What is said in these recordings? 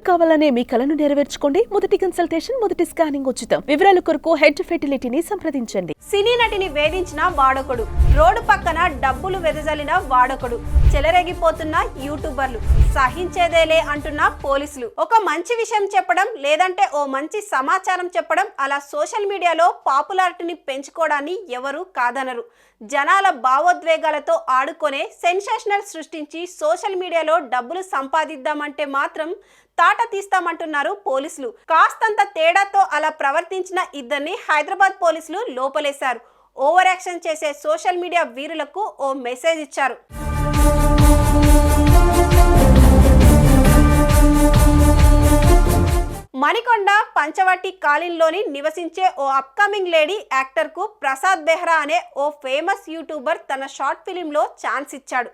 కావాలనే మీ కలను నెరవేర్చుకోండి. మొదటి కన్సల్టేషన్, మొదటి స్కానింగ్ ఉచితం. వివరాల కొరకు హెడ్ ఫెర్టిలిటీని సంప్రదించండి. సినీ నటిని వేధించిన వాడొకడు, రోడ్డు పక్కన డబ్బులు వెదజల్లిన వాడొకడు, చెలరేగిపోతున్న యూట్యూబర్లు, సహించేదేలే అంటున్న పోలీసులు. ఒక మంచి విషయం చెప్పడం, లేదంటే ఓ మంచి సమాచారం చెప్పడం, అలా సోషల్ మీడియాలో పాపులారిటీని పెంచుకోవడాన్ని ఎవరు కాదనరు. జనాల భావోద్వేగాలతో ఆడుకొనే సెన్సేషనల్ సృష్టించి సోషల్ మీడియాలో డబ్బులు సంపాదిద్దామంటే మాత్రం తాట తీస్తామంటున్నారు పోలీసులు. కాస్తంత తేడాతో అలా ప్రవర్తించిన ఇద్దరిని హైదరాబాద్ పోలీసులు లోపలేశారు. ఓవర్ యాక్షన్ చేసే సోషల్ మీడియా వీరులకు ఓ మెసేజ్ ఇచ్చారు. మణికొండ పంచవటి కాలనీలోని నివసించే ఓ అప్కమింగ్ లేడీ యాక్టర్ కు ప్రసాద్ బెహ్రా అనే ఓ ఫేమస్ యూట్యూబర్ తన షార్ట్ ఫిలింలో ఛాన్స్ ఇచ్చాడు.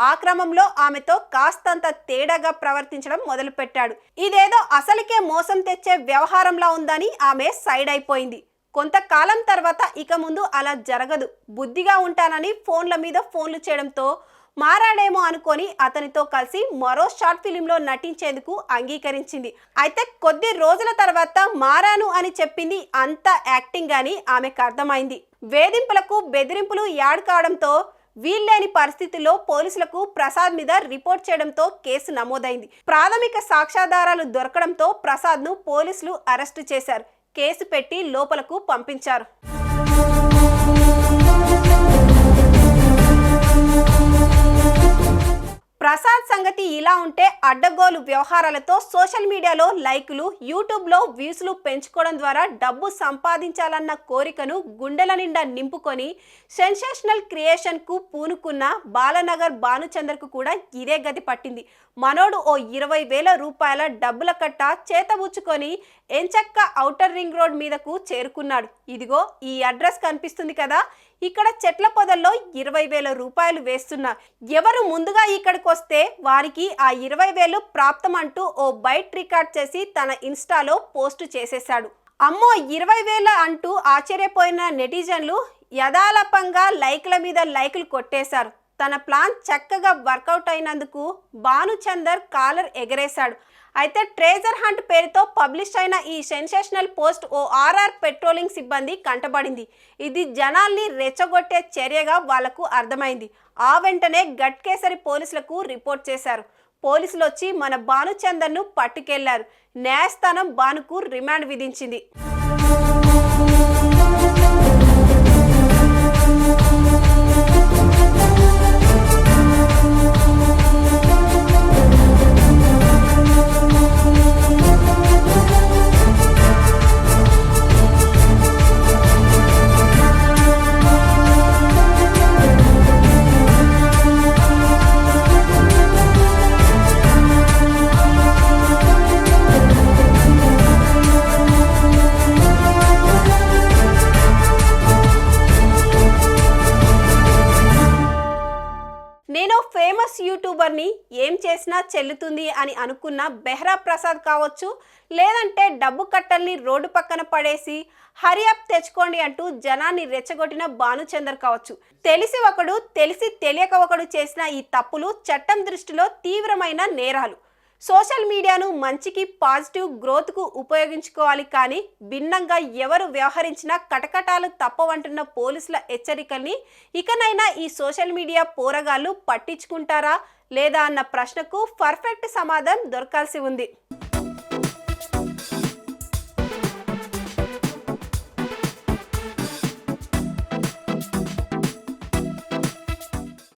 ఆ క్రమంలో ఆమెతో కాస్తంత తేడాగా ప్రవర్తించడం మొదలుపెట్టాడు. ఇదేదో అసలుకే మోసం తెచ్చే వ్యవహారంలా ఉందని ఆమె సైడ్ అయిపోయింది. కొంతకాలం తర్వాత ఇక ముందు అలా జరగదు, బుద్ధిగా ఉంటానని ఫోన్ల మీద ఫోన్లు చేయడంతో మారాడేమో అనుకొని అతనితో కలిసి మరో షార్ట్ ఫిలింలో నటించేందుకు అంగీకరించింది. అయితే కొద్ది రోజుల తర్వాత మారాను అని చెప్పింది అంతా యాక్టింగ్ అని ఆమెకు అర్థమైంది. వేధింపులకు బెదిరింపులు యాడ్ కావడంతో వీల్లేని పరిస్థితుల్లో పోలీసులకు ప్రసాద్ మీద రిపోర్ట్ చేయడంతో కేసు నమోదైంది. ప్రాథమిక సాక్ష్యాధారాలు దొరకడంతో ప్రసాద్ను పోలీసులు అరెస్టు చేశారు. కేసు పెట్టి లోపలకు పంపించారు. ప్రసాద్ సంగతి ఇలా ఉంటే అడ్డగోలు వ్యవహారాలతో సోషల్ మీడియాలో లైకులు, యూట్యూబ్లో వ్యూస్లు పెంచుకోవడం ద్వారా డబ్బు సంపాదించాలన్న కోరికను గుండెల నిండా నింపుకొని సెన్సేషనల్ క్రియేషన్కు పూనుకున్న బాలనగర్ భానుచందర్కు కూడా ఇదే గతి పట్టింది. మనోడు ఓ 20,000 రూపాయల డబ్బుల కట్ట చేతబుచ్చుకొని ఎంచక్క ఔటర్ రింగ్ రోడ్ మీదకు చేరుకున్నాడు. ఇదిగో ఈ అడ్రస్ కనిపిస్తుంది కదా, ఇక్కడ చెట్ల పొదల్లో 20,000 రూపాయలు వేస్తున్నా. ఎవరు ముందుగా ఇక్కడికి వస్తే వారికి ఆ 20,000 ప్రాప్తం అంటూ ఓ బైట్ రికార్డ్ చేసి తన ఇన్స్టాలో పోస్టు చేసేశాడు. అమ్మో 20,000 అంటూ ఆశ్చర్యపోయిన నెటిజన్లు యథాలపంగా లైక్ల మీద లైకులు కొట్టేశారు. తన ప్లాన్ చక్కగా వర్కౌట్ అయినందుకు భానుచందర్ కాలర్ ఎగరేశాడు. అయితే ట్రేజర్ హంట్ పేరుతో పబ్లిష్ అయిన ఈ సెన్సేషనల్ పోస్ట్ ఓ ఆర్ఆర్ పెట్రోలింగ్ సిబ్బంది కంటపడింది. ఇది జనాల్ని రెచ్చగొట్టే చర్యగా వాళ్లకు అర్థమైంది. ఆ వెంటనే గట్కేసరి పోలీసులకు రిపోర్ట్ చేశారు. పోలీసులు వచ్చి మన భానుచందర్ను పట్టుకెళ్లారు. న్యాయస్థానం భానుకు రిమాండ్ విధించింది. నేను ఫేమస్ యూట్యూబర్ని, ఏం చేసినా చెల్లుతుంది అని అనుకున్న బెహ్రా ప్రసాద్ కావచ్చు, లేదంటే డబ్బు కట్టల్ని రోడ్డు పక్కన పడేసి హరియప్ తెచ్చుకోండి అంటూ జనాన్ని రెచ్చగొట్టిన భానుచందర్ కావచ్చు. తెలిసి ఒకడు, తెలిసి తెలియక ఒకడు చేసిన ఈ తప్పులు చట్టం దృష్టిలో తీవ్రమైన నేరాలు. సోషల్ మీడియాను మంచికి, పాజిటివ్ గ్రోత్కు ఉపయోగించుకోవాలి, కానీ భిన్నంగా ఎవరు వ్యవహరించినా కటకటాలు తప్పవంటున్న పోలీసుల హెచ్చరికల్ని ఇకనైనా ఈ సోషల్ మీడియా పోరగాళ్లు పట్టించుకుంటారా లేదా అన్న ప్రశ్నకు పర్ఫెక్ట్ సమాధానం దొరకాల్సి ఉంది.